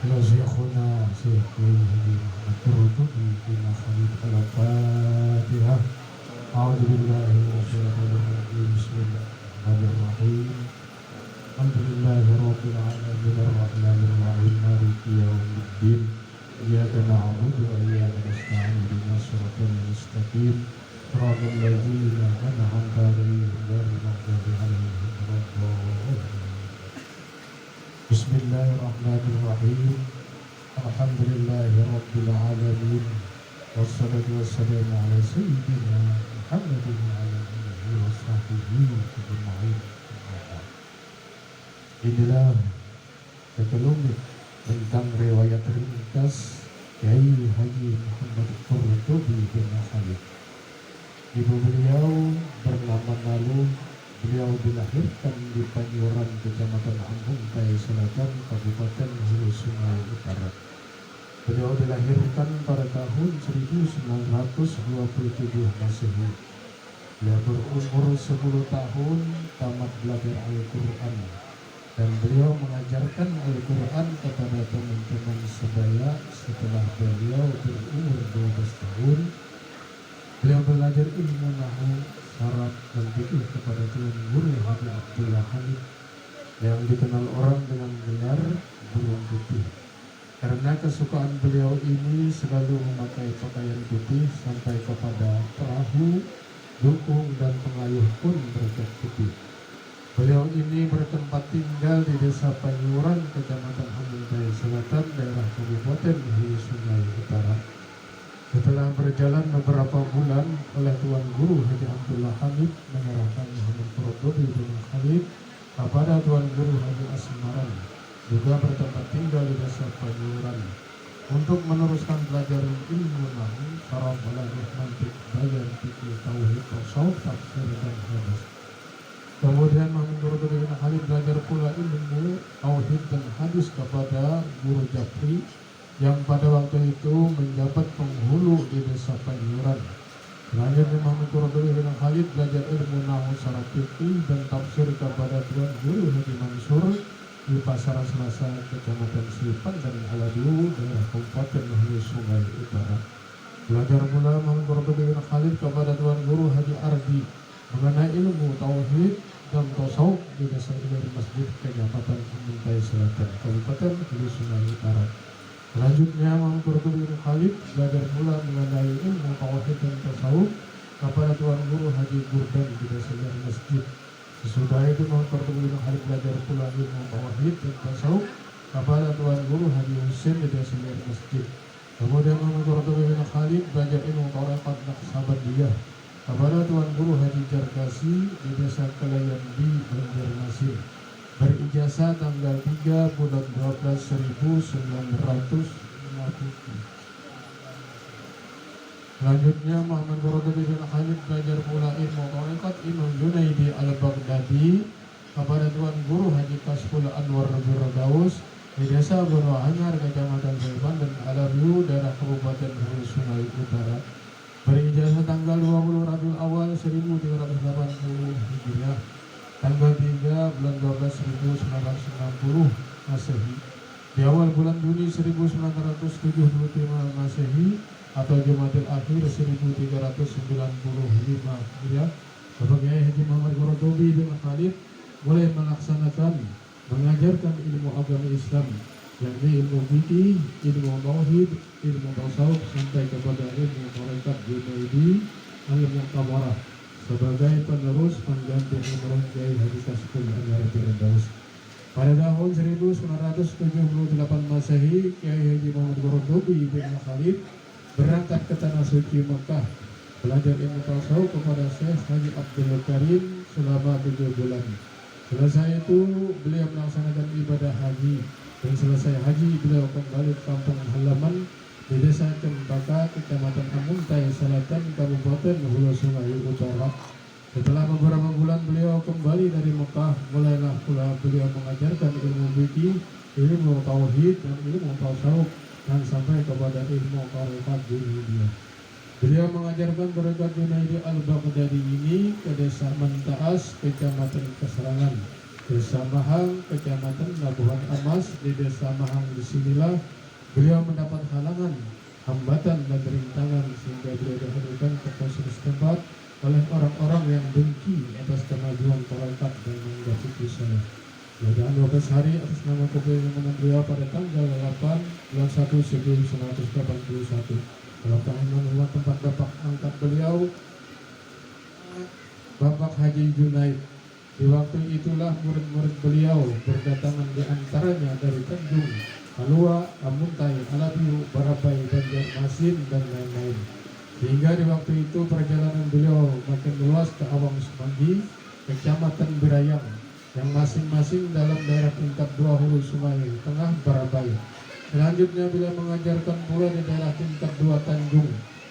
إلى شيخنا شيخ الهدي القرطبي بما خليط الفاتحة. أعوذ بالله من الشيطان الرجيم. بسم الله الرحمن الرحيم. الحمد لله رب العالمين الرحمن الرحيم مالك يوم الدين. إياك نعبد وإياك نستعين اهدنا الصراط المستقيم صراط الذين أنعمت عليهم غير المغضوب عليهم ولا الضالين. Bismillahirrahmanirrahim. Alhamdulillahi rabbil alamin. Wassalatu wassalamu ala sayyidina Muhammadin wa ala alihi wa sahbihi ajma'in. Inilah sekelumit tentang riwayat ringkas Kiai Haji Muhammad Qurtubi bin Khalid. Ibu beliau bernama Nalu. Beliau dilahirkan di Panyuran, Kecamatan Ambung Tay Selatan, Kabupaten Hulu Sungai Utara. Beliau dilahirkan pada tahun 1927 Masehi. Beliau berumur 10 tahun, tamat belajar Al-Quran. Dan beliau mengajarkan Al-Quran kepada teman-teman sebaya. Setelah beliau berumur 12 tahun, beliau belajar ilmu nahu, saraf dan fikih kepada Tuan Guru Haji Abdullah Hamid yang dikenal orang dengan gelar Burung Putih. Karena kesukaan beliau ini selalu memakai pakaian putih sampai kepada perahu, dukung dan pengayuh pun bercat putih. Beliau ini bertempat tinggal di Desa Panyuran, Kecamatan Ambung Tay Selatan, daerah Kabupaten Hulu Sungai Utara. Setelah berjalan beberapa bulan oleh Tuan Guru Haji Abdullah Hamid menyerahkan Muhammad Qurtubi bin Khalid kepada Tuan Guru Haji Asmaran, juga bertempat tinggal di Desa Panyuran, untuk meneruskan pelajaran ilmu nahu, saraf, balaghah, mantiq, bayan, fikih, tauhid, tasawuf, tafsir dan hadis. Kemudian Muhammad Qurtubi bin Khalid belajar pula ilmu tauhid dan hadis kepada Guru Japri yang pada waktu itu menjabat penghulu di Desa Panyuran. Selanjutnya Muhammad Qurtubi bin Khalid belajar ilmu nahu, saraf, fikih dan tafsir kepada Tuan Guru Haji Mansur di Pasar Selasa, Kecamatan Slipan dan Aladiu, daerah Kabupaten Hulu Sungai Utara. Belajar pula Muhammad Qurtubi bin Khalid kepada Tuan Guru Haji Ardi mengenai ilmu tauhid dan tasawuf di Desa Ilir Masjid, Kecamatan Ambung Tay Selatan, Kabupaten Hulu Sungai Utara. Selanjutnya Muhammad Qurtubi bin Khalid belajar pula mengenai ilmu tauhid dan tasawuf kepada Tuan Guru Haji Burdan di Desa Ilir Masjid. Sesudah itu Muhammad Qurtubi bin Khalid belajar pula ilmu tauhid dan tasawuf kepada Tuan Guru Haji Husin di Desa Ilir Masjid. Kemudian Muhammad Qurtubi bin Khalid belajar ilmu taurekat Naqsabandiyah kepada Tuan Guru Haji Jarkasi di Desa Kelayan di Banjarmasin. Berijazah tanggal 3 bulan 12 1950. Selanjutnya Muhammad Qurtubi bin Khalid belajar pula ilmu tarekat Imam Junaidi Al-Baghdadi kepada Tuan Guru Haji Kasful Anwar Firdaus di Desa Gunung Anyar, Kecamatan Slipan dan Aladiu, daerah Kabupaten Hulu Sungai Utara. Berijazah tanggal 20 Rabiul Awal 1380 Hijriah, tanggal 3 bulan 12 1960 Masehi. Di awal bulan Juni 1975 Masehi atau Jumadil Akhir 1395 Hijriah, Bapak Kiai Haji Muhammad Qurtubi bin Khalid mulai melaksanakan mengajarkan ilmu agama Islam, yakni ilmu fikih, ilmu tauhid, ilmu tasawuf sampai kepada ilmu tarekat Junaidi Al-Mu'tabarah sebagai penerus pengganti almarhum Kiai Haji Kasful Anwar Firdaus. Pada tahun 1978 Masehi, Kiai Haji Muhammad Qurtubi bin Khalid berangkat ke Tanah Suci Mekah belajar ilmu tasawuf kepada Syekh Haji Abdul Karim selama 7 bulan. Selesai itu beliau melaksanakan ibadah haji, dan selesai haji beliau kembali ke kampung halaman di Desa Cempaka, Kecamatan Ambung Tay Selatan, Kabupaten Hulu Sungai Utara. Setelah beberapa bulan beliau kembali dari Mekah, mulailah pula beliau mengajarkan ilmu fikih, ilmu tauhid dan ilmu tasawuf dan sampai kepada ilmu tarekat Junaidiyah. Beliau mengajarkan tarekat Junaidi Al-Baghdadi ini ke Desa Mantaas, Kecamatan Keserangan, Desa Mahang, Kecamatan Labuhan Amas. Di Desa Mahang disinilah beliau mendapat halangan, hambatan dan rintangan sehingga beliau dihadapkan ke posisi setempat oleh orang-orang yang dengki atas kemajuan tarekat dan menggasipi saya. Pada 12 hari atas nama kepemimpinan beliau pada tanggal 8 bulan 1 1981. Dalam tahanan tempat bapak angkat beliau, Bapak Haji Junaid. Di waktu itulah murid-murid beliau berdatangan, di antaranya dari Tanjung, Alua, Amuntai, Alabiu, Barabai, Banjarmasin, dan lain-lain. Sehingga di waktu itu perjalanan beliau makin luas ke Awang Semanggi, Kecamatan Birayang, yang masing-masing dalam daerah tingkat 2 hulu Sungai Tengah Barabai. Selanjutnya beliau mengajarkan pula di daerah tingkat 2 Tanjung,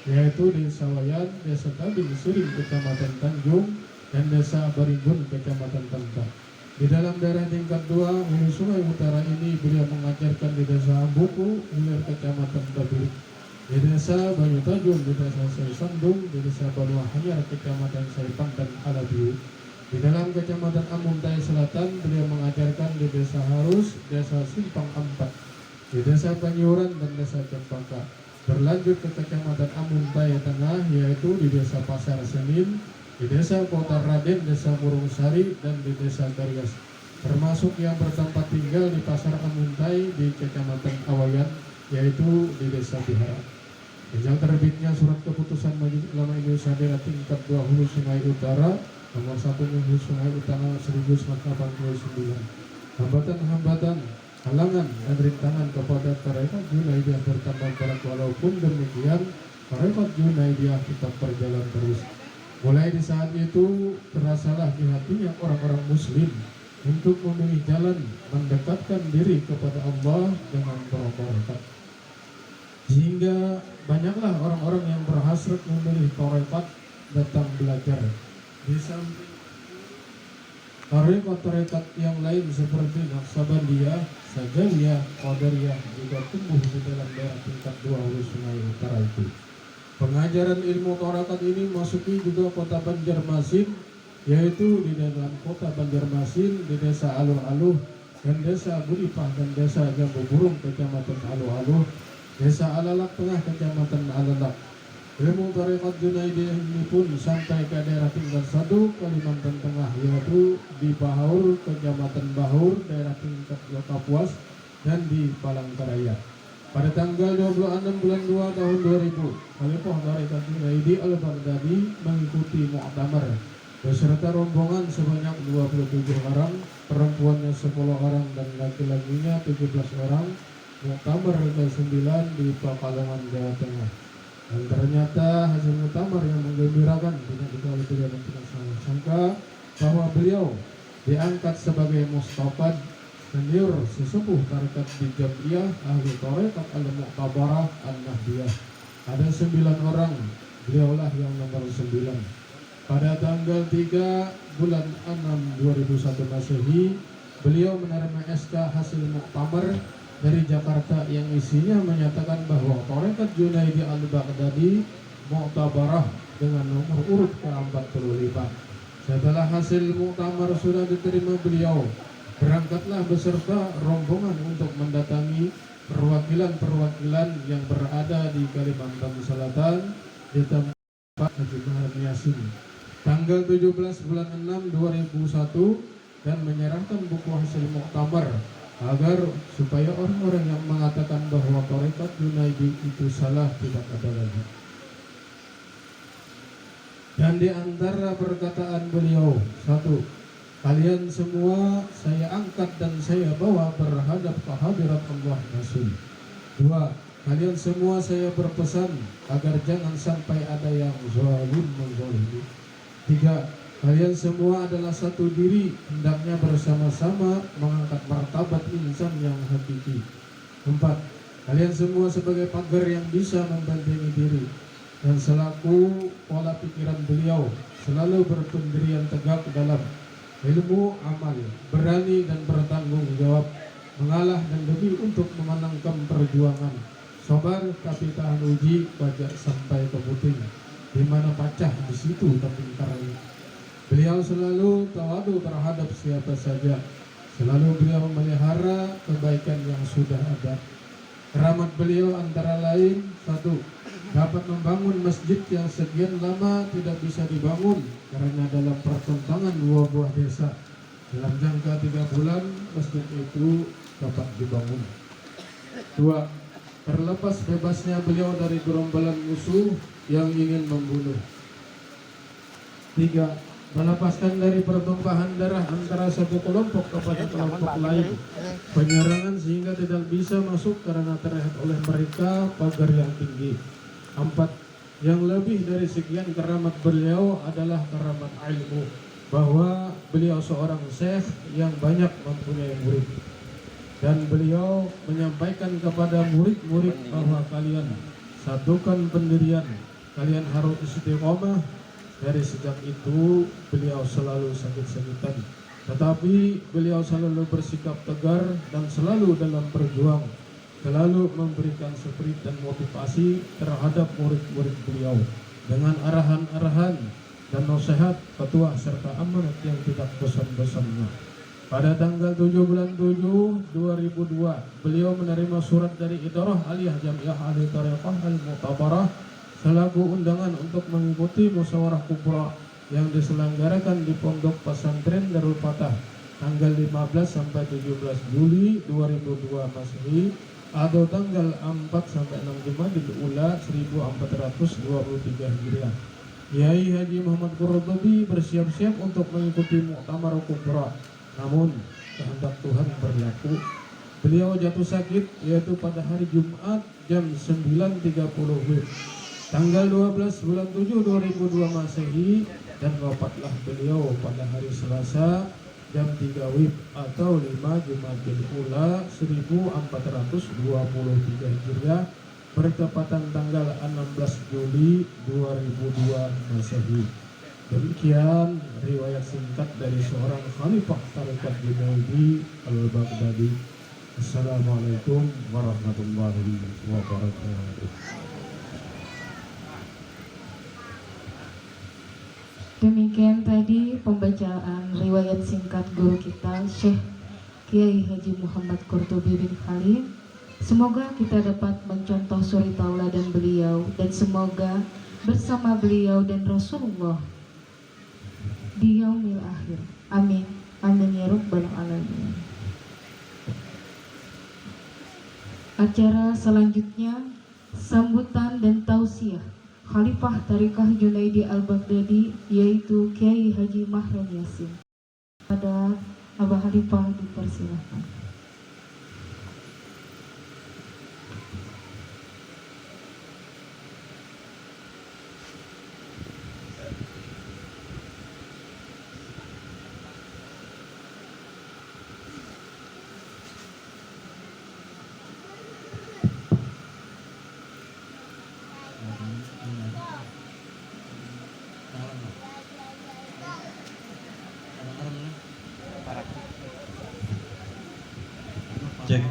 yaitu di Sawayan, Desa Tabing Suring, Kecamatan Tanjung, dan Desa Barigun, Kecamatan Tanta. Di dalam daerah tingkat 2 hulu Sungai Utara ini beliau mengajarkan di Desa Ambuku, Hilir, Kecamatan Tabirik, di Desa Bayu Tajur, di Desa Sandung, di Desa Baluahanyar, Kecamatan Saipang, dan Alabiu. Di dalam Kecamatan Amuntai Selatan beliau mengajarkan di Desa Harus, Desa Simpang Ampat, di Desa Panyuran, dan Desa Cempaka. Berlanjut ke Kecamatan Amuntai Tengah, yaitu di Desa Pasar Senin, di Desa Kota Raden, Desa Murungsari, dan di Desa Garias, termasuk yang bertempat tinggal di Pasar Amuntai di Kecamatan Awayan, yaitu di Desa Bihara. Yang terbitnya surat keputusan Majelis Ulama Indonesia daerah tingkat 2 hulu Sungai Utara nomor 1 hulu Sungai Utara 1989. Hambatan-hambatan, halangan dan rintangan kepada tarekat Junaidiyah bertambah berat, walaupun demikian tarekat Junaidiyah tetap berjalan terus. Mulai di saat itu terasalah di hatinya orang-orang muslim untuk memilih jalan mendekatkan diri kepada Allah dengan tarekat. Sehingga banyaklah orang-orang yang berhasrat memilih tarekat datang belajar. Di samping tarekat-tarekat yang lain seperti Naqsabandiyah, Sajaliyah, Qadariyah juga tumbuh di dalam daerah tingkat 2 hulu Sungai Utara itu. Pengajaran ilmu tarekat ini masuki juga kota Banjarmasin, yaitu di dalam kota Banjarmasin, di Desa Aluh-Aluh, dan Desa Buripah, dan Desa Jambu Burung, Kecamatan Aluh-Aluh, Desa Alalak Tengah, Kecamatan Alalak. Ilmu tarekat Junaidiyah ini pun sampai ke daerah tingkat 1 Kalimantan Tengah, yaitu di Bahaur, Kecamatan Bahaur, daerah tingkat 2 Kapuas, dan di Palangkaraya. Pada tanggal 26 bulan 2 tahun 2000, Khalifah Tarekat Junaidi Al-Baghdadi mengikuti Mu'tamar beserta rombongan sebanyak 27 orang, perempuannya 10 orang dan laki-lakinya 17 orang, Mu'tamar ke-9 di Pekalongan, Jawa Tengah. Dan ternyata hasil muktamar yang menggembirakan, tidak diketahui tidak dan tidak salah sangka bahwa beliau diangkat sebagai mustafad senior sesepuh tarekat di Jam'iyah Ahli Tarekat Al-Mu'tabarah An-Nahdiyah. Ada 9 orang, beliaulah yang nomor 9. Pada tanggal 3 bulan 6 2001 Masehi, beliau menerima SK hasil muktamar dari Jakarta yang isinya menyatakan bahwa tarekat Junaidi Al-Baghdadi Mu'tabarah dengan nomor urut ke-45. Setelah hasil muktamar sudah diterima beliau, berangkatlah beserta rombongan untuk mendatangi perwakilan-perwakilan yang berada di Kalimantan Selatan di tempat Haji Bahar Yasin tanggal 17 bulan 6 2001 dan menyerahkan buku hasil muktamar agar supaya orang-orang yang mengatakan bahwa tarekat Junaidi itu salah tidak ada lagi. Dan di antara perkataan beliau, 1. Kalian semua saya angkat dan saya bawa berhadap ke hadirat Allah Rasul. 2. Kalian semua saya berpesan agar jangan sampai ada yang zalim menzalimi. 3. Kalian semua adalah satu diri, hendaknya bersama-sama mengangkat martabat insan yang hakiki. 4. Kalian semua sebagai pagar yang bisa membentengi diri. Dan selaku pola pikiran beliau selalu berpendirian tegak dalam ilmu amal, berani dan bertanggung jawab, mengalah dan demi untuk memenangkan perjuangan, sabar tapi tahan uji, pajak sampai ke puting, di mana pacah di situ tapi karena Beliau selalu tawadu terhadap siapa saja. Selalu beliau memelihara kebaikan yang sudah ada. Keramat beliau antara lain, satu, dapat membangun masjid yang sekian lama tidak bisa dibangun karena dalam pertentangan dua buah desa. Dalam jangka 3 bulan masjid itu dapat dibangun. Dua, terlepas bebasnya beliau dari gerombolan musuh yang ingin membunuh. Tiga, melepaskan dari pertumpahan darah antara satu kelompok kepada kelompok lain, penyerangan sehingga tidak bisa masuk karena terlihat oleh mereka pagar yang tinggi. Empat, yang lebih dari sekian keramat beliau adalah keramat ilmu, bahwa beliau seorang syekh yang banyak mempunyai murid, dan beliau menyampaikan kepada murid-murid bahwa kalian satukan pendirian, kalian harus istiqomah. Dari sejak itu beliau selalu sakit-sakitan, tetapi beliau selalu bersikap tegar dan selalu dalam berjuang, selalu memberikan spirit dan motivasi terhadap murid-murid beliau dengan arahan-arahan dan nasihat petuah serta amanat yang tidak bosan-bosannya. Pada tanggal 7 bulan 7 2002 beliau menerima surat dari Idarah Aliyah Jamiah Ahli Thariqah Al-Mu'tabarah selaku undangan untuk mengikuti musyawarah kubra yang diselenggarakan di Pondok Pesantren Darul Fatah tanggal 15 sampai 17 Juli 2002 Masehi atau tanggal 4 sampai 6 Jumadil Ula 1423 Hijriah. Kiai Haji Muhammad Qurtubi bersiap-siap untuk mengikuti muktamar kubra, namun kehendak Tuhan berlaku. Beliau jatuh sakit yaitu pada hari Jumat jam 9.30 WIB tanggal 12 bulan 7 2002 Masehi, dan wafatlah beliau pada hari Selasa jam 3 WIB atau 5 Jumadil Ula 1423 Hijriah bertepatan tanggal 16 Juli 2002 Masehi. Demikian riwayat singkat dari seorang khalifah tarekat Junaidi Al-Baghdadi. Assalamualaikum warahmatullahi wabarakatuh. Demikian tadi pembacaan riwayat singkat guru kita Syekh Kiai Haji Muhammad Qurtubi bin Khalid. Semoga kita dapat mencontoh suri tauladan beliau dan semoga bersama beliau dan Rasulullah di yaumil akhir. Amin. Amin ya rabbal alamin. Acara selanjutnya sambutan dan tausiah Khalifah Tarikah Junaidi Al-Baghdadi yaitu Kiai Haji Mahren Yasin. Pada Abah Khalifah dipersilahkan. Cek.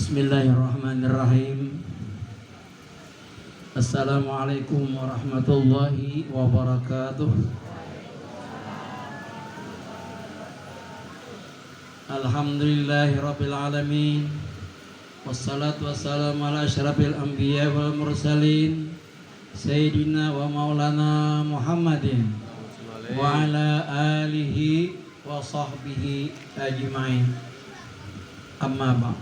Bismillahirrahmanirrahim. Assalamualaikum warahmatullahi wabarakatuh. Alhamdulillahi rabbil alamin. Wassalatu wassalamu ala asyrafil anbiya wal mursalin Sayyidina wa maulana Muhammadin wa ala alihi wa sahbihi ajma'in. Amma ba'd.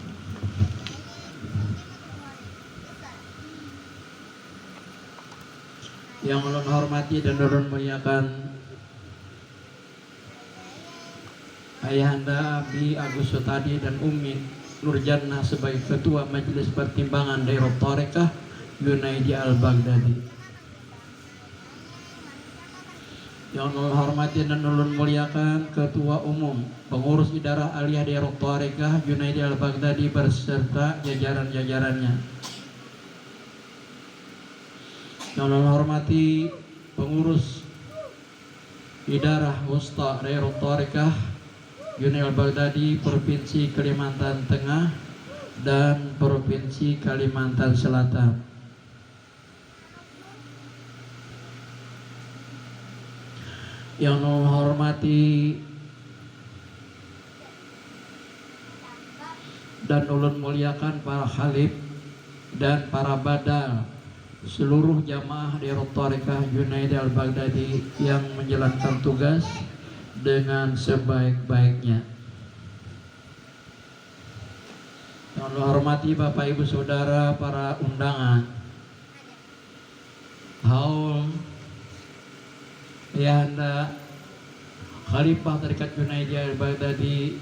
Yang ulun hormati dan ulun muliakan Ayahanda Abi Agus Sutadi dan Umi Nurjannah sebagai Ketua Majelis Pertimbangan Daerah Tarekah Junaidi Al-Baghdadi. Yang ulun hormati dan ulun muliakan Ketua Umum Pengurus Idarah Aliyah Daerah Tarekah Junaidi Al-Baghdadi berserta jajaran-jajarannya. Yang kami hormati pengurus Idarah Wusta Daerah Tarekah Yunai Al-Baghdadi Provinsi Kalimantan Tengah dan Provinsi Kalimantan Selatan. Yang kami hormati dan ulun muliakan para khalif dan para badal seluruh jamaah Daerah Tarekah Junaidi Al-Baghdadi yang menjalankan tugas dengan sebaik-baiknya. Yang saya hormati Bapak Ibu Saudara para undangan, haul Ayahanda Khalifah Tarekat Junaidi Al-Baghdadi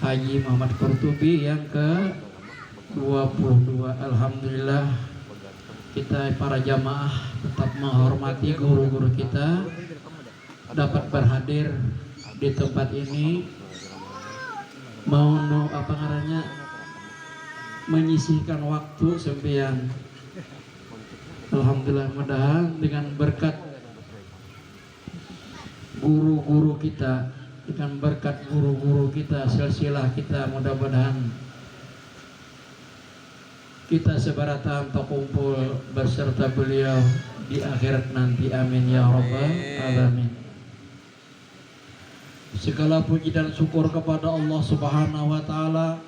Haji Muhammad Qurtubi yang ke-22. Alhamdulillah kita para jamaah tetap menghormati guru-guru kita dapat berhadir di tempat ini menyisihkan waktu sempian. Alhamdulillah, mudah dengan berkat guru-guru kita, dengan berkat guru-guru kita, silsilah kita, mudah-mudahan kita sebaratan terkumpul beserta beliau di akhirat nanti. Amin ya rabbal alamin. Segala puji dan syukur kepada Allah Subhanahu wa taala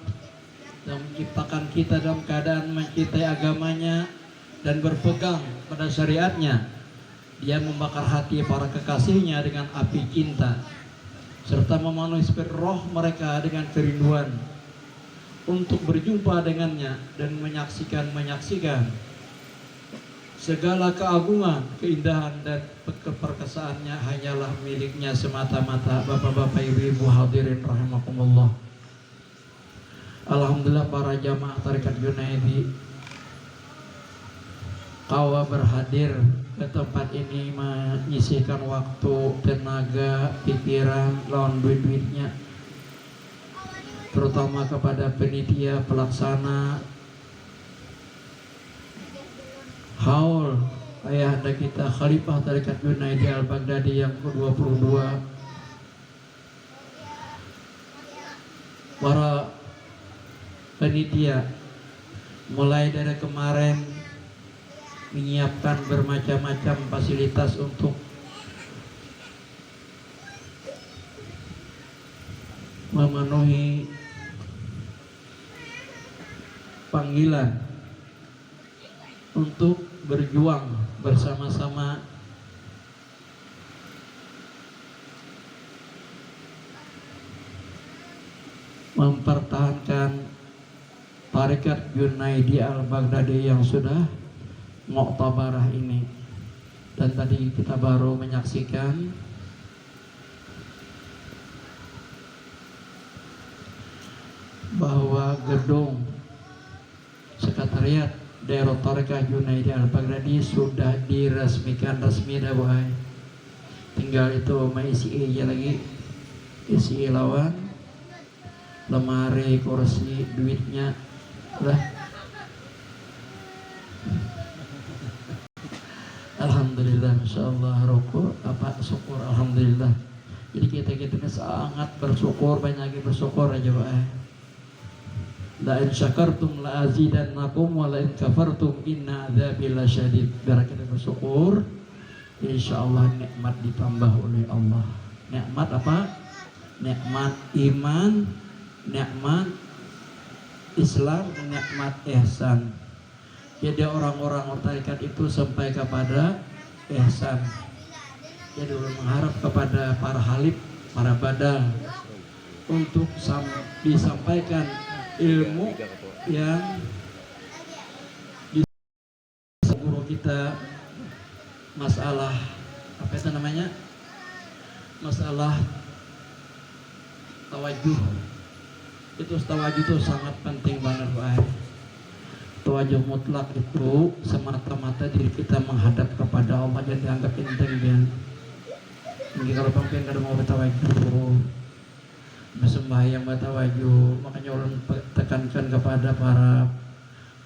yang menciptakan kita dalam keadaan mencintai agamanya dan berpegang pada syariatnya. Dia membakar hati para kekasihnya dengan api cinta serta memenuhi spirit roh mereka dengan kerinduan untuk berjumpa dengannya dan menyaksikan segala keagungan, keindahan dan keperkasaannya hanyalah miliknya semata-mata. Bapak-bapak, ibu-ibu hadirin rahimakumullah. Alhamdulillah para jamaah Tarekat Junaidi kawa berhadir ke tempat ini menyisihkan waktu, tenaga, pikiran, lawan duit-duitnya, terutama kepada penitia pelaksana haul ayahanda kita Khalifah Tarekat Junaidi Al-Baghdadi yang ke-22, para penitia mulai dari kemarin menyiapkan bermacam-macam fasilitas untuk memenuhi panggilan untuk berjuang bersama-sama mempertahankan Tarekat Junaidi Al-Baghdadi yang sudah muktabarah ini. Dan tadi kita baru menyaksikan bahwa gedung sekretariat Daerah Tarekah Junaidi Al-Baghdadi sudah diresmikan resmi dah boy. Tinggal itu mengisi aja lagi, isi lawan, lemari, kursi, duitnya lah. Alhamdulillah, insyaallah rukuk syukur, alhamdulillah. Jadi kita sangat bersyukur, banyak bersyukur aja boy. La in syakartum la azidannakum wa la in kafartum inna adzabi lasyadid. Biar kita bersyukur, insyaallah nikmat ditambah oleh Allah. Nikmat apa? Nikmat iman, nikmat Islam, nikmat ihsan. Jadi orang-orang tarekat itu sampai kepada ihsan. Jadi mengharap kepada para halif, para badal untuk disampaikan ilmu yang guru kita masalah apa itu namanya, masalah tawajuh. Itu tawajuh itu sangat penting banget Pak. Tawajuh mutlak itu semata-mata diri kita menghadap kepada Allah, jadi dianggap enteng dia. Jadi kalau pemimpin kada mau bertawajuh, sembahyang bertawajuh, makanya ulun tekankan kepada para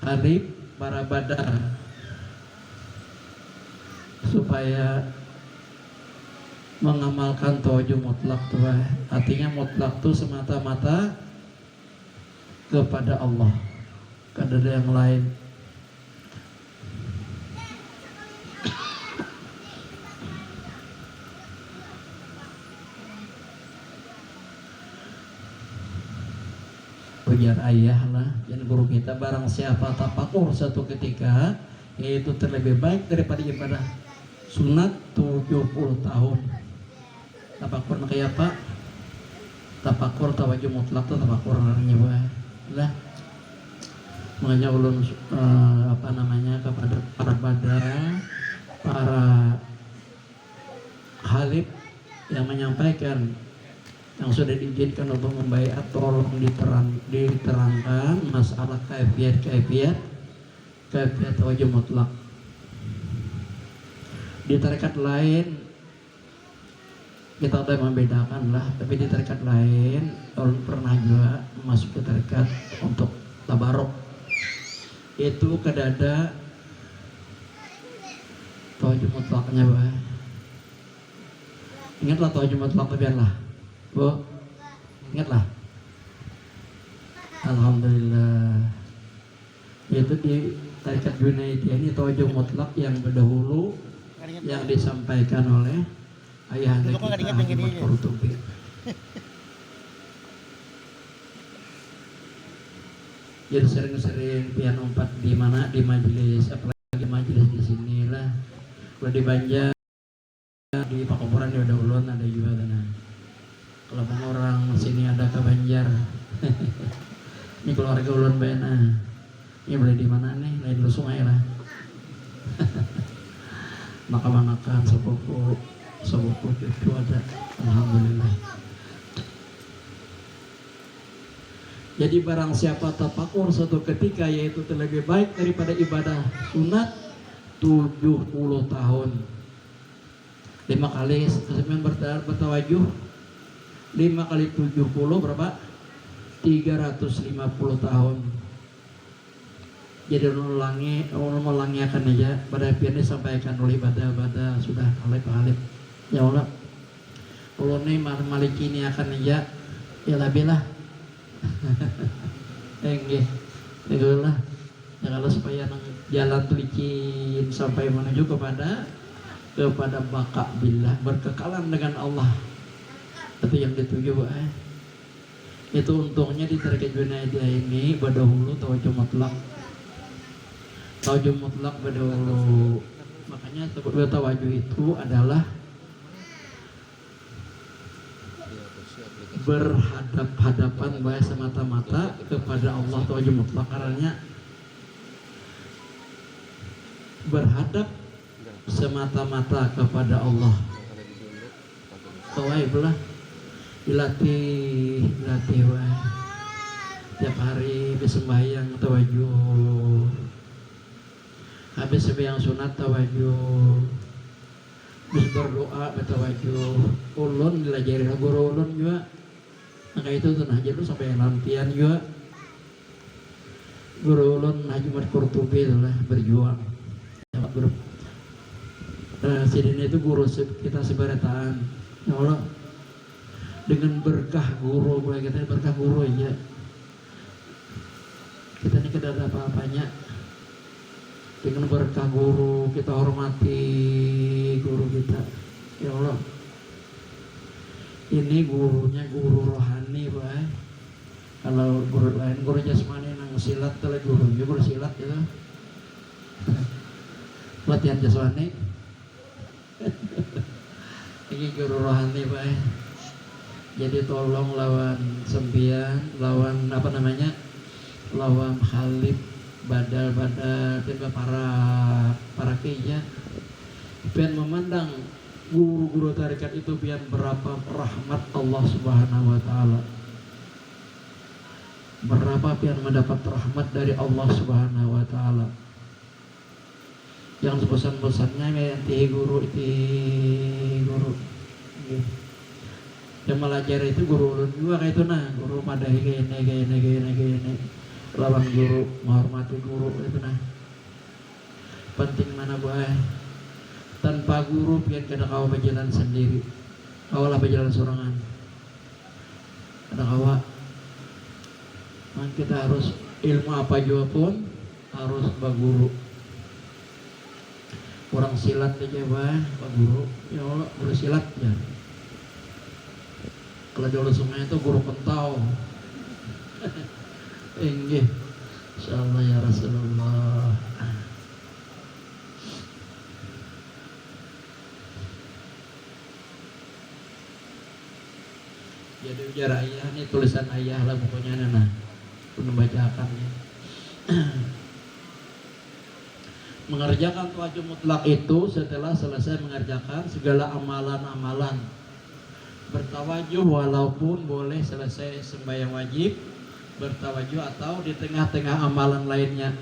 khalif, para badal supaya mengamalkan tauhid mutlak tuh, artinya mutlak tuh semata-mata kepada Allah, kan ada yang lain. Ujar ayah lah, dan guru kita, barang siapa tafakur satu ketika, yaitu terlebih baik daripada ibadah sunat 70 tahun. Tafakur kayak apa? Tafakur tawajud mutlak tuh tafakur orangnya lah. Makanya ulun kepada para badar, para khalif yang menyampaikan, yang sudah diizinkan untuk membaiat, tolong diterangkan masalah kaifiat tawajud mutlak. Di tarekat lain kita udah membedakan lah, tapi di tarekat lain orang pernah juga masuk ke tarekat untuk tabarok, itu kedada tawajud mutlaknya ingatlah tawajud mutlak biarlah ingatlah. Alhamdulillah, itu di tarekat Junaidiyah ini tawajud mutlak yang berdahulu yang disampaikan oleh ayah anda kita Ahmad Qurtubi. Jadi sering-sering pian umpat di mana, di majelis, apalagi majelis di sini lah. Kalau di Banjar, di Pakuburan di ada ulun, ada juga tanah. Kalau orang sini ada ke Banjar, ini keluarga ulun bena. Ini boleh di mana nih? Lain lu sungai lah. Makan-makan sepupu cucu ada. Alhamdulillah. Jadi barang siapa tafakur suatu ketika, yaitu terlebih baik daripada ibadah sunat 70 tahun. 5 kali semen bertawajuh, 5 kali 70 berapa? 350 tahun. Jadi ulangi akan aja pada pian disampaikan oleh ibadah sudah oleh Pak Halif. Ya Allah, kalau ini maliki ini akan aja ya labilah. Enggih, itulah. Ya kalau supaya jalan licin sampai menuju kepada baka billah, berkekalan dengan Allah. Itu yang dituju, itu untungnya di tarekat Junaidiyah ini berdahulu tawajud mutlak. Tawajud mutlak berdahulu. Makanya tawajud itu adalah berhadap-hadapan semata-mata kepada Allah. Tawajud mutlak karena berhadap semata-mata kepada Allah. Tawai belah dilatih tiap hari bersembahyang tawajud, habis sembahyang sunat tawajud, habis berdoa bertawajud. Ulun dilajari guru ulun juga, maka itu tuh nah jadi sampai lantian juga guru ulun Haji Ahmad Qurtubi lah berjuang. Sidin itu guru kita sebarataan. Ya Allah, dengan berkah guru, mulai kita berkah guru aja. Kita ini tidak ada apa-apanya. Dengan berkah guru, kita hormati guru kita. Ya Allah, ini gurunya guru rohani, Pak. Kalau guru lain, guru jasmani nang silat, telah gurunya guru silat gitu. Latihan jasmani. Ini guru rohani, Pak. Jadi tolong lawan sempian, lawan lawan khalif, badal tiba para kiai pian memandang guru-guru tarekat itu pian berapa rahmat Allah Subhanahu wa taala. Berapa pian mendapat rahmat dari Allah Subhanahu wa taala. Yang sebosan-bosannya kayak guru. Yang belajar itu guru juga kayak itu nah, guru madahi kayak ini. Lawan guru, menghormati guru itu nah. Penting mana tanpa guru pian kada kawa berjalan sendiri, kawalah berjalan sorangan. Kada kawa. Man kita harus ilmu apa jua pun harus baguru. Orang silat aja baguru. Ya Allah, guru silat ya. Kalau di Ulu Sungai itu guru pentau. Inggih. Insyaallah ya Rasulullah. Jadi ujar ayah, ini tulisan ayah lah pokoknya nana. Pun membacakannya. Mengerjakan tawajud mutlak itu setelah selesai mengerjakan segala amalan-amalan. Bertawajuh walaupun boleh selesai sembahyang wajib, bertawajuh atau di tengah-tengah amalan lainnya.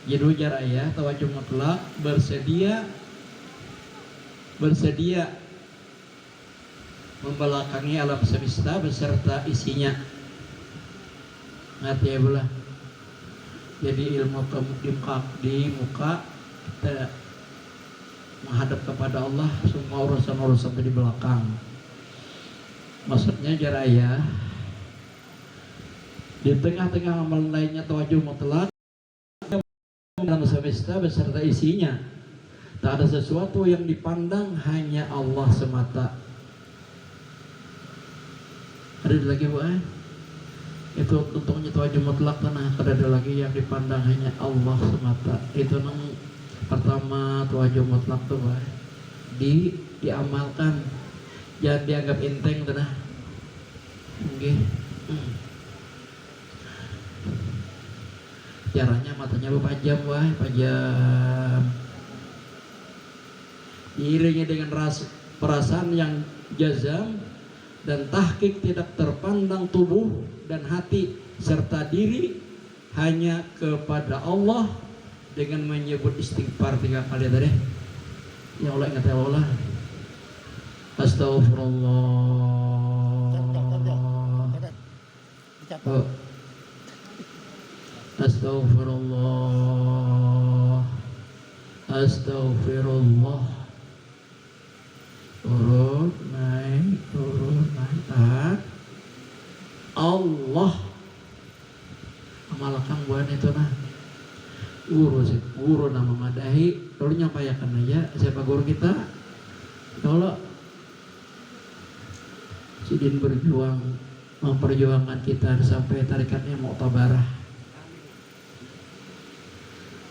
Jadi ujar ayah, tawajuh mutlak bersedia membelakangi alam semesta beserta isinya. Ngerti ya belah. Jadi ilmu di muka kita menghadap kepada Allah, semua urusan-urusan di belakang. Maksudnya jaraya di tengah-tengah amalan lainnya tawajuh mutlak alam semesta beserta isinya. Tak ada sesuatu yang dipandang, hanya Allah semata. Ada lagi Bu? Itu untungnya tawajuh mutlak tanah. Ada lagi yang dipandang hanya Allah semata. Itu nang pertama tawajuh mutlak tuh Bu. Diamalkan. Jangan dianggap enteng tanah. Oke. Caranya matanya pajam wah, pajam. Iringnya dengan perasaan yang jazam dan tahqiq, tidak terpandang tubuh dan hati serta diri, hanya kepada Allah dengan menyebut istighfar 3 kali tadi. Ya Allah, ingat ya Allah. Astaghfirullah. Astaghfirullah. Astaghfirullah. Turun naik tahan. Allah amalkan buan itu nah guru nama madahi lalu nyampaikan aja siapa guru kita. Kalau Sidin berjuang memperjuangkan kita sampai tarikatnya Mu'tabarah.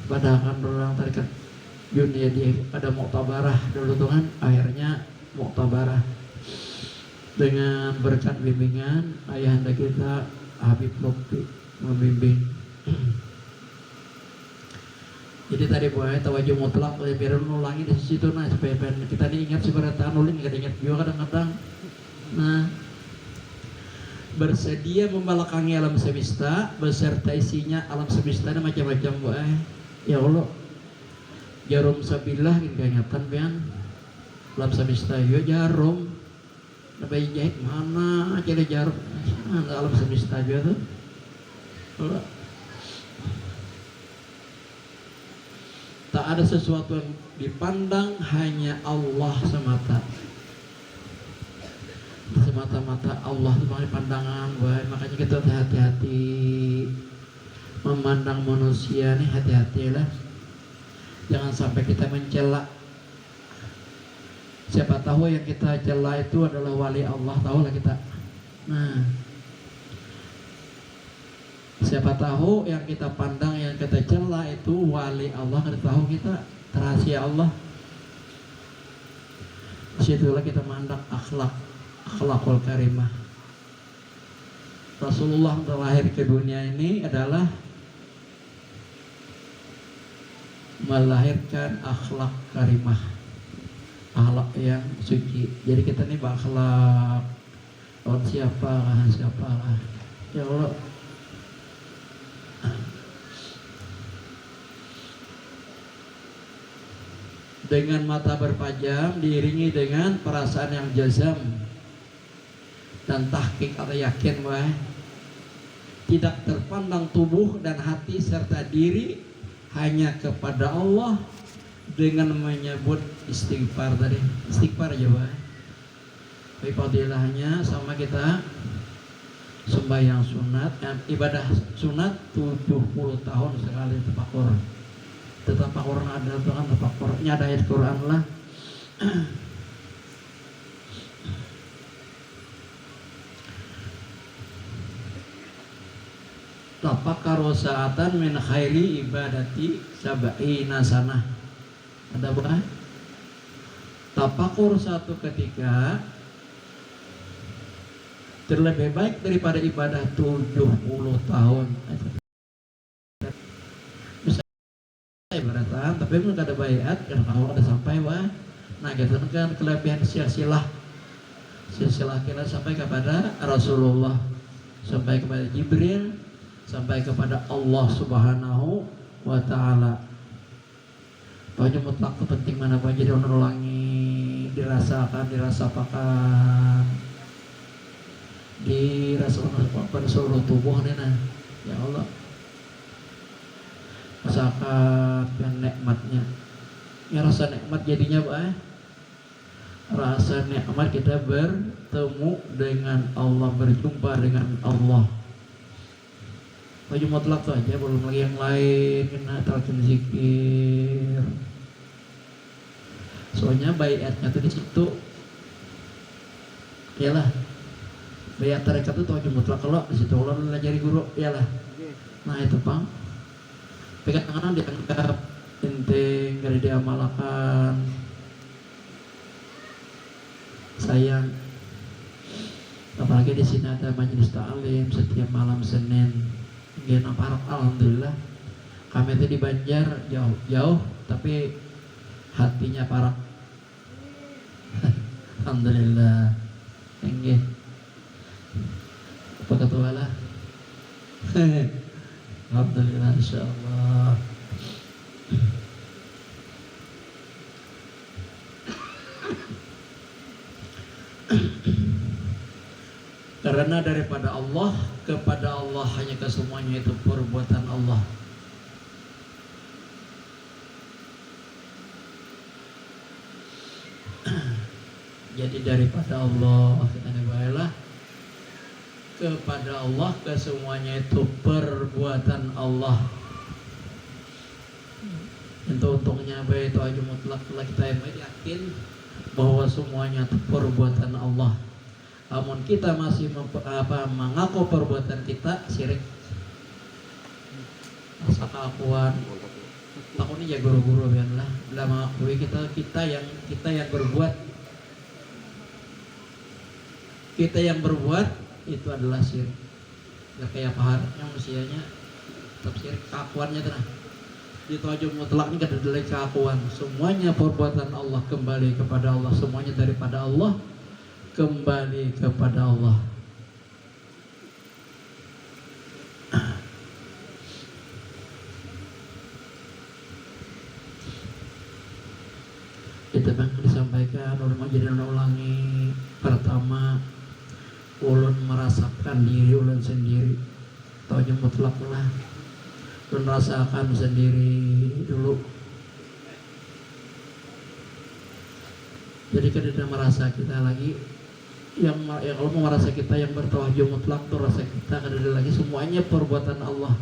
Padahal kan orang tarikat dunia dia ada Mu'tabarah dulu tuh kan, akhirnya Mu'tabarah dengan berkat bimbingan ayahanda kita Habib Lutfi membimbing. Jadi tadi buat tawajuh mutlak biar ulangi di situ nah supaya kita diingat sebenarnya tanulin nggak diingat juga kadang-kadang. Nah, bersedia membelakangi alam semesta beserta isinya. Alam semesta ada macam-macam buat. Ya Allah, jarum sabilah ingatan pian alam semesta yo jarum lebih jahit mana aja ada jarum alam semesta juga tuh. Tak ada sesuatu yang dipandang, hanya Allah semata. Semata-mata Allah itu paling pandangan, baik. Makanya kita hati-hati memandang manusia nih, hati-hatilah. Jangan sampai kita mencela. Siapa tahu yang kita cela itu adalah wali Allah, tahulah kita. Nah, siapa tahu yang kita pandang, yang kita cela itu wali Allah, kita tahu kita rahasia Allah. Disitulah kita mandang akhlakul karimah. Rasulullah terlahir ke dunia ini adalah melahirkan akhlak karimah, akhlak yang suci. Jadi kita ini berakhlak lawan siapa lah. Ya Allah, dengan mata berpajam diiringi dengan perasaan yang jazam dan tahqiq atau yakin wah, tidak terpandang tubuh dan hati serta diri, hanya kepada Allah dengan menyebut istighfar tadi, istighfar aja Pak. Tapi fadilahnya sama kita sembahyang sunat, ibadah sunat 70 tahun sekali tafakur. Tafakur ada itu kan tafakurnya ada ayat Quran lah. Tafakkaru sa'atan min khairi ibadati sab'ina sanah. Ada apa? Tafakur satu ketika terlebih baik daripada ibadah 70 tahun. Bisa ibaratan, tapi memang ada bayat, karena kalau ada sampai wah. Nah, kita kan kelebihan silsilah kita sampai kepada Rasulullah, sampai kepada Jibril, sampai kepada Allah Subhanahu wa Ta'ala. Pokoknya mutlak itu penting mana Pak, jadi ulangi, dirasakan, dirasakan pada seluruh tubuh nena. Ya Allah, rasakan yang nikmatnya. Ya rasa nikmat jadinya Pak, rasa nikmat kita bertemu dengan Allah, berjumpa dengan Allah. Baju mutlak tuh aja, belum lagi yang lain, kena talqin zikir. Soalnya bayatnya tuh di situ, iyalah. Bayat tarekat itu tuh aja mutlak, kalau di situ Allah ngajari guru, iyalah. Nah itu Pang, pegang tangan dianggap penting, gak diamalkan. Sayang, apalagi di sini ada majelis ta'lim setiap malam Senin. Gena parok, alhamdulillah. Kami itu di Banjar jauh, tapi hatinya parok. Alhamdulillah. Enggih. Apa ketua lah? Alhamdulillah, insyaallah. Karena daripada Allah kepada Allah hanya kesemuanya itu perbuatan Allah. Jadi daripada Allah kita baiklah, kepada Allah kesemuanya itu perbuatan Allah. Itu untungnya baik itu aja mutlak kita yang yakin bahwa semuanya itu perbuatan Allah. Namun kita masih mengaku perbuatan kita syirik. Rasa keakuan. Aku ini ya guru-guru biarlah. Bila mengakui kita yang berbuat. Kita yang berbuat itu adalah syirik. Ya kayak pahar yang usianya tetap syirik, keakuannya tenang. Itu aja mutlak ini kada ada keakuan. Semuanya perbuatan Allah, kembali kepada Allah. Semuanya daripada Allah, kembali kepada Allah. Itu bang disampaikan ulun jadi ulangi. Pertama, ulun merasakan diri ulun sendiri. Tahu aja mutlak lah. Ulun rasakan sendiri dulu. Jadi kada merasa kita lagi yang kalau mau merasa kita yang bertawajjuh mutlak tuh rasa kita kada ada lagi, semuanya perbuatan Allah.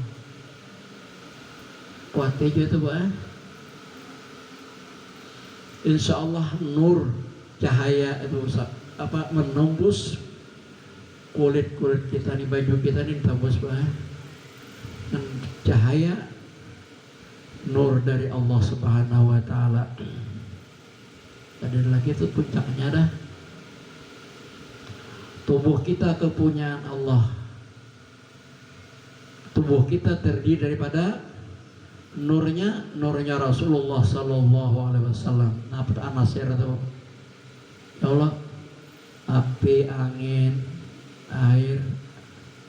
Kuatnya itu Pak. Insya Allah nur cahaya itu menembus kulit kita nih, baju kita nih tembus Pak. Dan cahaya nur dari Allah Subhanahu wa Ta'ala. Ada lagi itu puncaknya dah. Tubuh kita kepunyaan Allah. Tubuh kita terdiri daripada nurnya Rasulullah Sallallahu Alaihi Wasallam. Nah, Anas ya itu. Ya Allah, api, angin, air,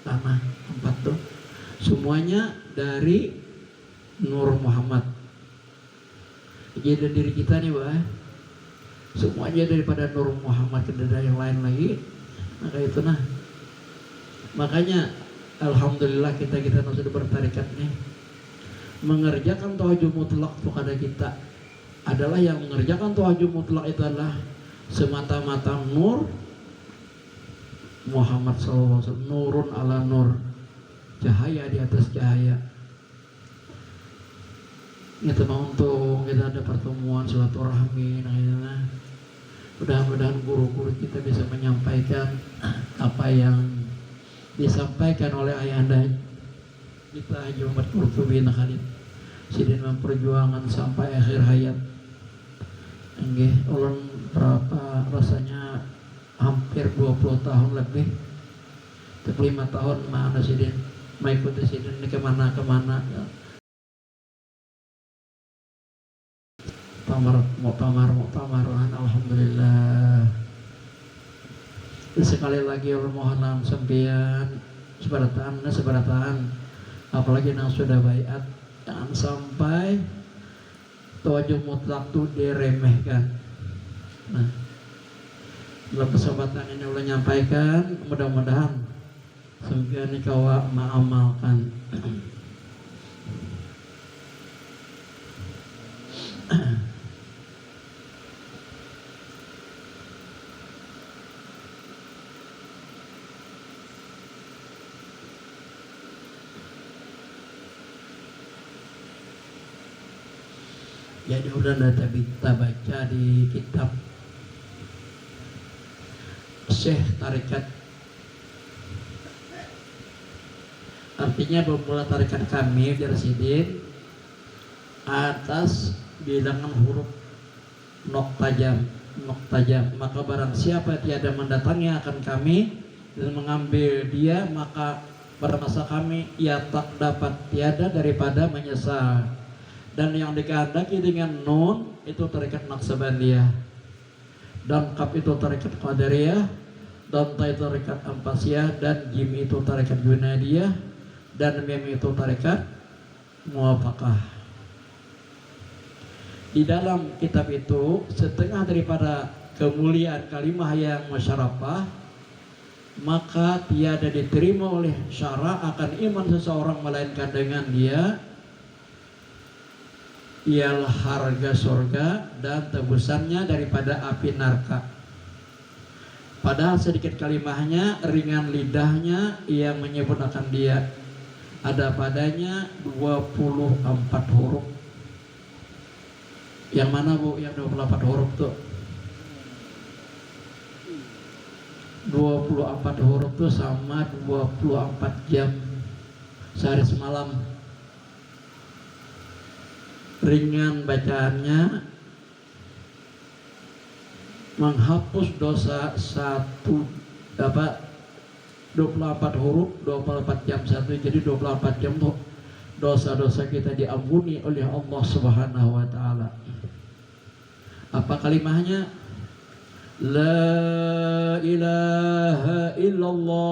tanah, empat tuh semuanya dari Nur Muhammad. Jadi diri kita nih Pak, semuanya daripada Nur Muhammad, tidak ada yang lain lagi. Maka itu makanya alhamdulillah kita sudah bertarikat nih mengerjakan tauhid mutlak kepada kita. adalah yang mengerjakan tauhid mutlak itu adalah semata-mata nur Muhammad SAW, nurun ala nur, cahaya di atas cahaya. Kita mau untung kita ada pertemuan silaturahmi, nah, mudah-mudahan guru-guru kita bisa menyampaikan apa yang disampaikan oleh ayahanda kita Haji Muhammad Qurtubi Khalid sidin memperjuangan sampai akhir hayat. Nggih, ulun berapa rasanya hampir 20 tahun lebih, 5 tahun mana sidin mengikuti sidin ini kemana-kemana. Muktamar, alhamdulillah. Sekali lagi ulun mohon sampeyan sebaratan, apalagi yang sudah baiat, jangan sampai tauhid mutlak itu diremehkan. Nah, dalam kesempatan ini ulun nyampaikan, mudah-mudahan sampeyan kawa mengamalkan. Jadi udah kita baca di kitab Syekh Tarekat, artinya pemula tarekat kami dari sidin atas bilangan huruf nok tajam, maka barang siapa tiada mendatangi akan kami dan mengambil dia, maka pada masa kami ia tak dapat tiada daripada menyesal. Dan yang dikehendaki dengan nun itu tarekat Naqsabandiyah, dan kaf itu tarekat Qadariyah, dan ta itu tarekat Ampasiyah, dan jim itu tarekat Junadiyah, dan mim itu tarekat Muwafaqah. Di dalam kitab itu setengah daripada kemuliaan kalimah yang musyarafah, maka tiada diterima oleh syara akan iman seseorang melainkan dengan dia ialah harga surga dan tebusannya daripada api neraka. Padahal sedikit kalimahnya, ringan lidahnya yang menyebut akan dia. Ada padanya 24 huruf. Yang mana bu yang 24 huruf tuh? 24 huruf tuh sama 24 jam sehari semalam. Ringan bacaannya, menghapus dosa 24 huruf 24 jam satu, jadi 24 jam tuh dosa-dosa kita diampuni oleh Allah Subhanahu wa taala. Apa kalimahnya? La ilaha illallah.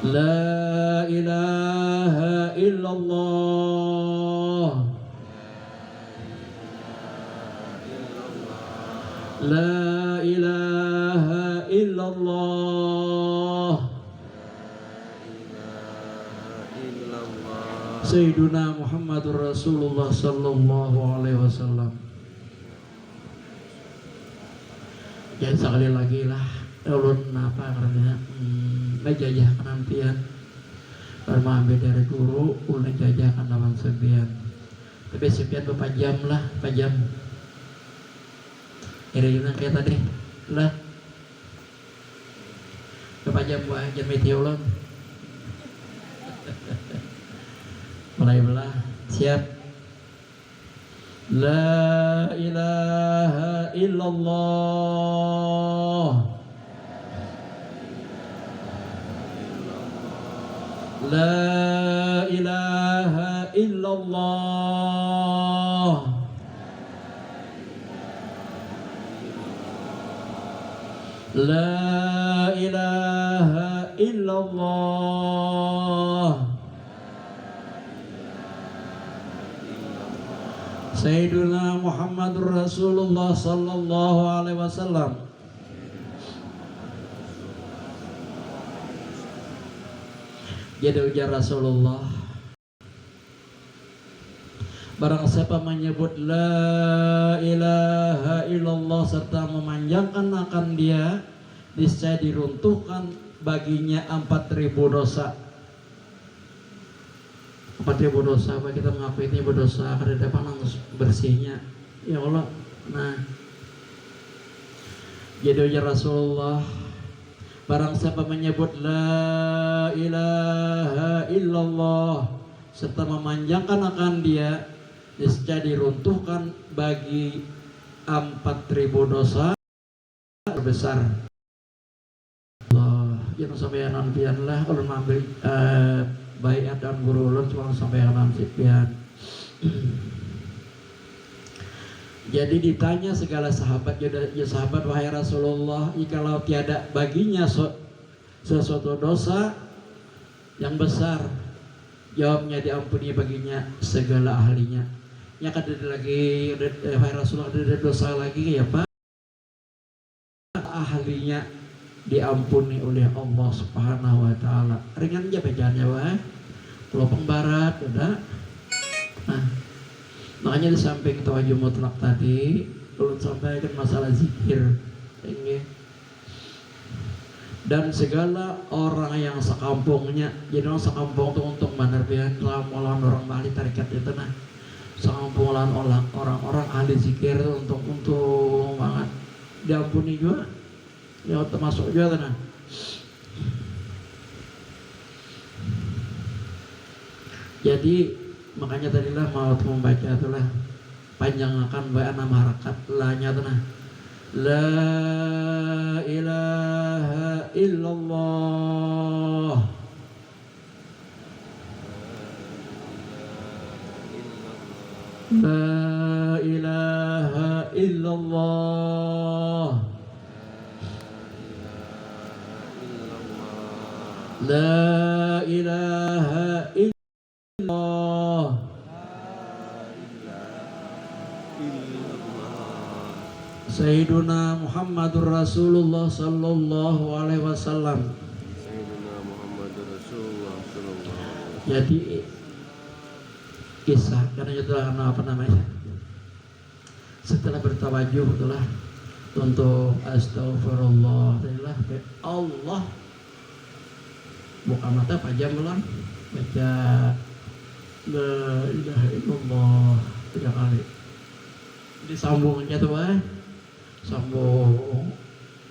La ilaha illallah. La ilaha illallah. Sayyiduna Muhammadur Rasulullah sallallahu alaihi wasallam. Ya sekali lagi lah, ulun apa karena jajah kenantian karena ambil dari guru ulun jajah kan lawan sebian, tapi sebian berapa jam lah, berapa jam kira-kira kayak tadi lah, berapa jam buah jam meteor ulun. Mulai belah, siap. La ilaha illallah. La ilaha illallah. La ilaha illallah. Sayyiduna Muhammadur Rasulullah sallallahu alaihi wasallam. Jadi ujar Rasulullah, barang siapa menyebut la ilaha illallah serta memanjangkan akan dia, niscaya diruntuhkan baginya 4.000 dosa. 4.000 dosa, apa kita mengakui ini berdosa karena depan harus bersihnya ya Allah. Nah, jadi ujar Rasulullah, barang siapa menyebut la ilaha illallah serta memanjangkan akan dia, niscaya diruntuhkan bagi 4.000 dosa terbesar. Allah, jangan sampai nantian lah kalau mengambil bayat dan guru ulun cuma sampai nantian. Jadi ditanya segala sahabat, ya sahabat, wahai Rasulullah, jikalau tiada baginya sesuatu dosa yang besar, jawabnya diampuni baginya segala ahlinya. Ya kan ada lagi, wahai Rasulullah, ada dosa lagi ya Pak? Ahlinya diampuni oleh Allah Subhanahu wa taala. Ringan aja bacaannya, wah. Pelopong barat udah. Nah, makanya di samping tawajjuh mutlak tadi, ulun sampaikan masalah zikir ini. Dan segala orang yang sekampungnya, jadi orang sekampung itu untuk menerbihan lawan orang ahli tarikat itu, nah sekampung orang-orang ahli zikir itu untuk banget diampuni juga, ya termasuk juga nah. Jadi makanya tadilah mau membaca itulah panjang akan baca nama harakat la-nya tuh nah. La ilaha illallah. La ilaha illallah. La ilaha illallah. Sayyiduna Muhammadur Rasulullah sallallahu alaihi wasallam. Sayyidina Muhammadur Rasulullah sallallahu alaihi wasallam. Jadi kisah karena itu apa namanya? Setelah bertawajuh itulah untuk astagfirullah, Allah buka mata pajam belum baca la ilaha illallah 3 kali. Disambung aja tuh sambung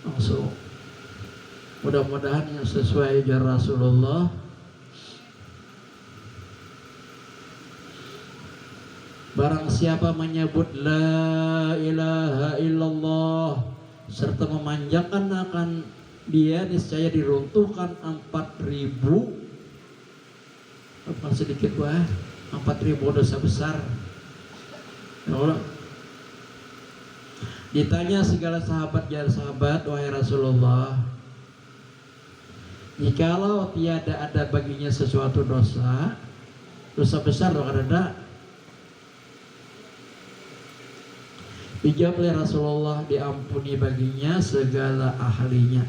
langsung. Mudah-mudahan yang sesuai ajaran Rasulullah. Barang siapa menyebut la ilaha illallah serta memanjangkan akan dia, niscaya diruntuhkan 4.000, bukan sedikit 4.000 dosa besar. Ya Allah. Ditanya segala sahabat, ya sahabat, wahai Rasulullah, jikalau tiada ada baginya sesuatu dosa besar dong ada. Dijawab oleh Rasulullah, diampuni baginya segala ahlinya.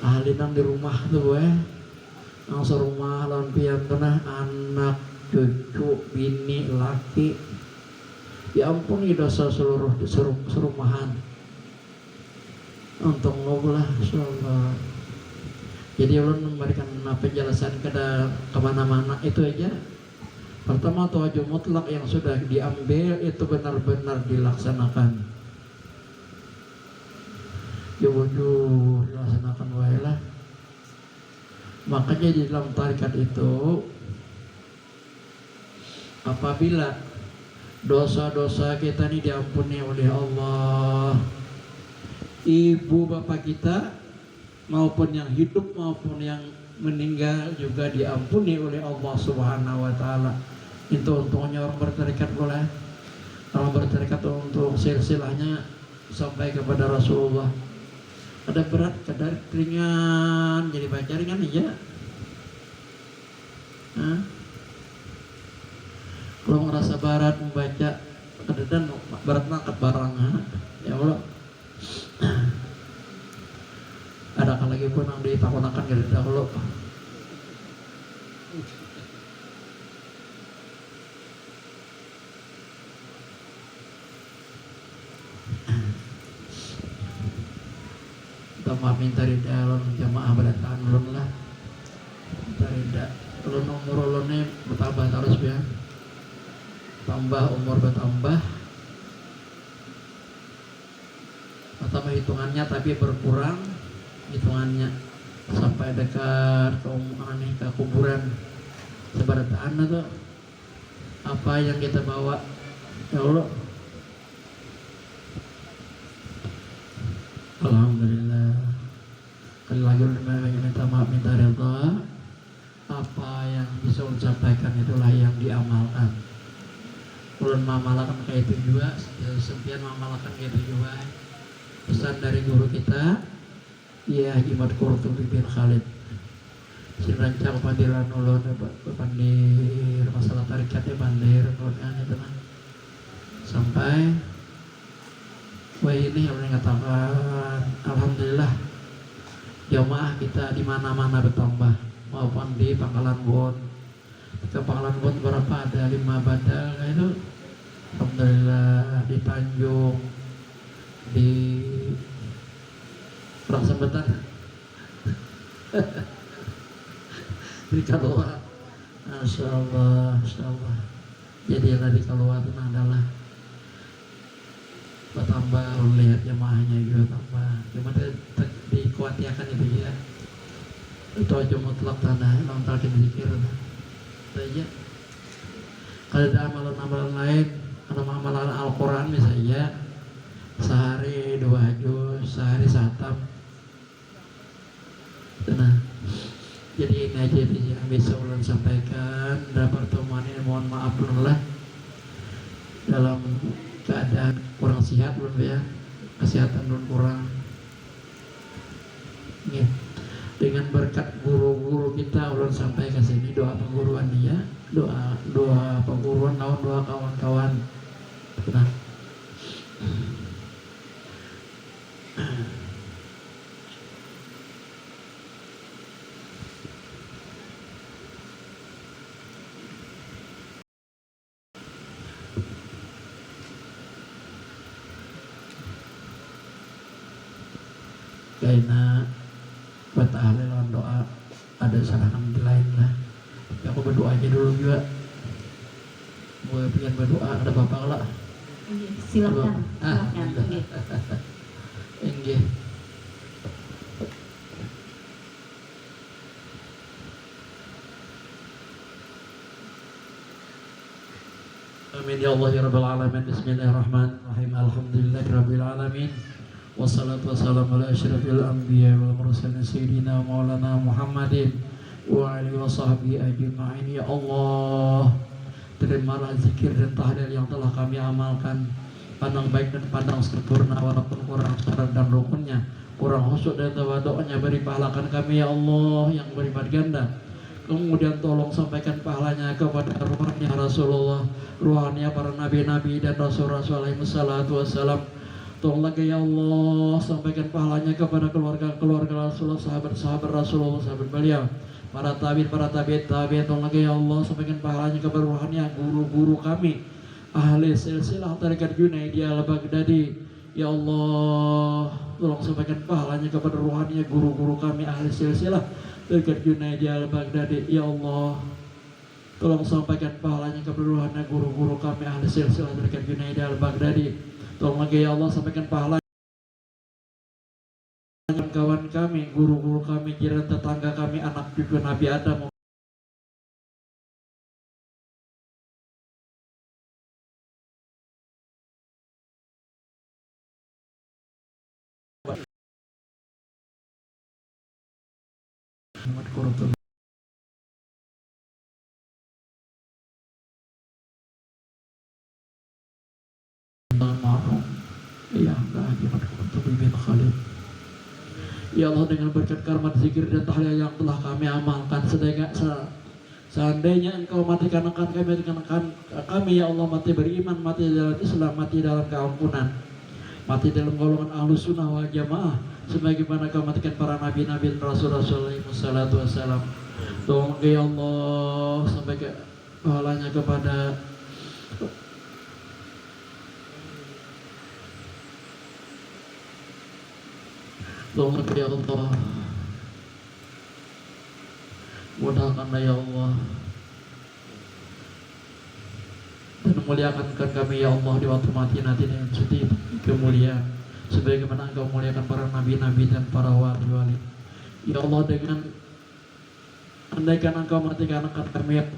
Ahli nang di rumah tuh langsung rumah lawan pian tenah anak, cucu, bini, laki, diampuni dosa seluruh serumahan. Untung ngobrol insyaallah. Jadi ulun memberikan penjelasan kemana-mana itu aja. Pertama, tawajjuh mutlak yang sudah diambil itu benar-benar dilaksanakan. Jujur dilaksanakan waelah. Makanya di dalam tarikat itu, apabila dosa-dosa kita ini diampuni oleh Allah, ibu bapak kita maupun yang hidup maupun yang meninggal juga diampuni oleh Allah Subhanahu wa taala. Itu untungnya orang bertarikat boleh. Orang bertarikat untuk silsilahnya sampai kepada Rasulullah. Ada berat, ada ringan, jadi baca ringan aja. Kalau ngerasa berat membaca, kadang berat ngangkat barang, ya Allah. Ada lagi pun yang ditakunakan dari dahulu. minta maaf minta rida ulun jamaah berataan ulun lah minta rida ulun umur ulun ini bertambah terus ya, tambah umur bertambah hitungannya tapi berkurang hitungannya sampai dekat ke kuburan seberataan tuh apa yang kita bawa ya Allah. Alhamdulillah kali lagi minta maaf minta ridha, apa yang bisa ulun sampaikan itulah yang diamalkan. Ulun mamalkan kayak itu juga, sempian mamalkan kayak itu juga. Pesan dari guru kita, ya Imad Qurtubi bin Khalid. Si rancang pandiran ulun pandir masalah tarikatnya pandir ulun itu kan. Sampai wah ini yang mengatakan alhamdulillah jamaah kita di mana-mana bertambah maupun di Pangkalan Bon. Ke Pangkalan Bon berapa ada 5 badal itu. Alhamdulillah di Tanjung di Kurang Sembetan di Kalua. Masya Allah, Masya Allah. Jadi yang tadi Kalua itu adalah bertambah, lihat jemaahnya juga tambah. Cuma dikuatiakan itu ya. Itu aja mutlak tanah, nonton zikir. Itu aja. Kalau ada amalan-amalan lain, amalan Al-Quran misalnya, sehari 2 juz, sehari 1. Nah, jadi ini aja yang bisa ulun sampaikan dalam pertemuan ini. Mohon maaf lah dalam keadaan kurang sehat belum ya, kesehatan belum kurang ya. Dengan berkat guru-guru kita ulun sampai ke sini, doa pengguruan dia, doa pengguruan lawan doa kawan-kawan. Nah, karena buat ahli lawan doa ada sarangan lain lah. Ya, aku berdoa aja dulu juga. Gue pengen berdoa, ada bapak lah. Silakan, silakan. Enggih. Amin ya Allah ya Rabbal Alamin. Bismillahirrahmanirrahim. Alhamdulillahirabbil alamin. Wassalatu wassalamu ala asyrafil anbiya wal mursalin sayyidina maulana Muhammadin wa alihi wa sahbihi ajma'in. Ya Allah, terimalah zikir dan tahlil yang telah kami amalkan. Pandang baik dan pandang sempurna walaupun kurang syarat dan rukunnya, kurang khusyuk dan tawaduknya, beri pahalakan kami ya Allah yang berlipat ganda. Kemudian tolong sampaikan pahalanya kepada ruhnya Rasulullah, ruhnya para nabi-nabi dan rasul-rasul alaihi wassalatu wassalam. Tolong lagi ya Allah sampaikan pahalanya kepada keluarga-keluarga Rasulullah, sahabat-sahabat Rasulullah, sahabat beliau, para tabi'in. Tolong lagi ya Allah sampaikan pahalanya kepada ruhnya guru-guru kami, ahli silsilah tarekat Junaidi al-Baghdadi. Ya Allah, tolong sampaikan pahalanya kepada ruhnya guru-guru kami, ahli silsilah tarekat Junaidi al-Baghdadi. Ya Allah, tolong sampaikan pahalanya kepada ruhnya guru-guru kami, ahli silsilah tarekat Junaidi al-Baghdadi. Tolong lagi ya Allah sampaikan pahala kawan kami, guru-guru kami, jiran tetangga kami, anak cucu Nabi Adam. Muhammad Qurtubi. Ya Ya Allah, dengan berkat karmat zikir dan tahlil yang telah kami amalkan, seandainya Engkau matikan kami ya Allah, mati beriman, mati dalam Islam, mati dalam keampunan, mati dalam golongan ahlus sunnah wal jamaah, sebagaimana Kau matikan para nabi-nabi dan rasul-rasul alaihi wassalatu wassalam. Tolong ya Allah sampaikan pahalanya kepada Tolong ya Allah, mudahkanlah ya Allah, dan muliakan kami ya Allah di waktu mati nanti dengan setiap kemuliaan sebagaimana Engkau muliakan para nabi-nabi dan para wali-wali. Ya Allah, dengan andaikan Engkau matikan kami yang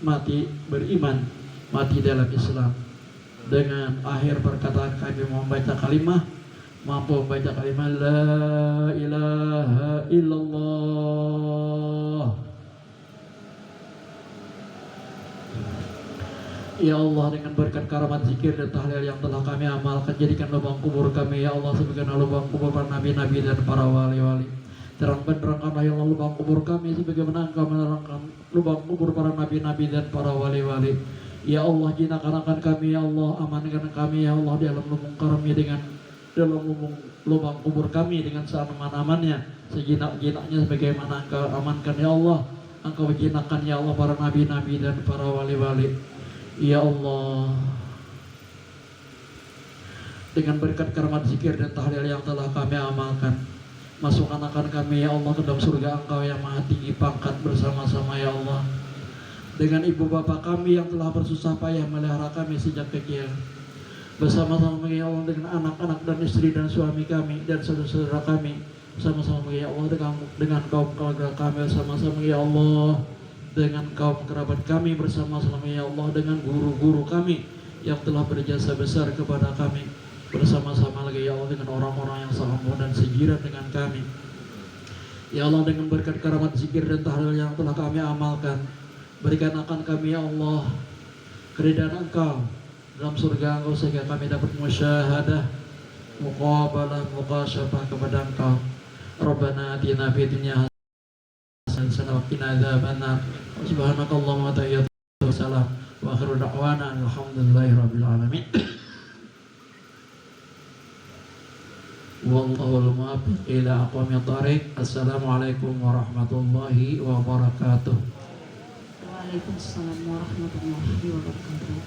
mati beriman, mati dalam Islam, dengan akhir perkataan kami membaca kalimah, mampu membaca kalimah la ilaha illallah. Ya Allah, dengan berkat karamat zikir dan tahlil yang telah kami amalkan, jadikan lubang kubur kami ya Allah sebagaimana lubang kubur para nabi-nabi dan para wali-wali. Terang benderangkanlah ya Allah lubang kubur kami sebagaimana Engkau menerangkan lubang kubur para nabi-nabi dan para wali-wali. Ya Allah, jinakan kami ya Allah, amankan kami ya Allah di dalam lubang kami dengan dalam lubang kubur kami dengan seaman-amannya, sejinak-jinaknya sebagaimana Engkau amankan ya Allah. Engkau jinakan ya Allah para nabi-nabi dan para wali-wali. Ya Allah, dengan berkat karamat zikir dan tahlil yang telah kami amalkan, masukkan akan kami ya Allah ke dalam surga Engkau yang maha tinggi pangkat bersama-sama ya Allah, dengan ibu bapak kami yang telah bersusah payah melihara kami sejak kecil, bersama-sama ya Allah dengan anak-anak dan istri dan suami kami dan saudara-saudara kami, bersama-sama ya Allah dengan kaum keluarga kami, bersama-sama ya Allah dengan kaum kerabat kami, bersama-sama ya Allah dengan guru-guru kami yang telah berjasa besar kepada kami, bersama-sama lagi ya Allah dengan orang-orang yang saham dan sejirat dengan kami. Ya Allah, dengan berkat karamat zikir dan tahlil yang telah kami amalkan, berikan akan kami ya Allah keridhaan Engkau dalam surga Engkau sehingga kami dapat musyahadah, muqabalah, muqasyafah kepada Engkau. Rabbana atina fid dunya hasanah wa qina adzabannar. Subhanakallahumma wa tahiyyatu wassalam wa akhiru da'wana alhamdulillahirabbil alamin. Wallahul muwaffiq ila aqwamit thariq. Assalamualaikum warahmatullahi wabarakatuh. Waalaikumsalam warahmatullahi wabarakatuh.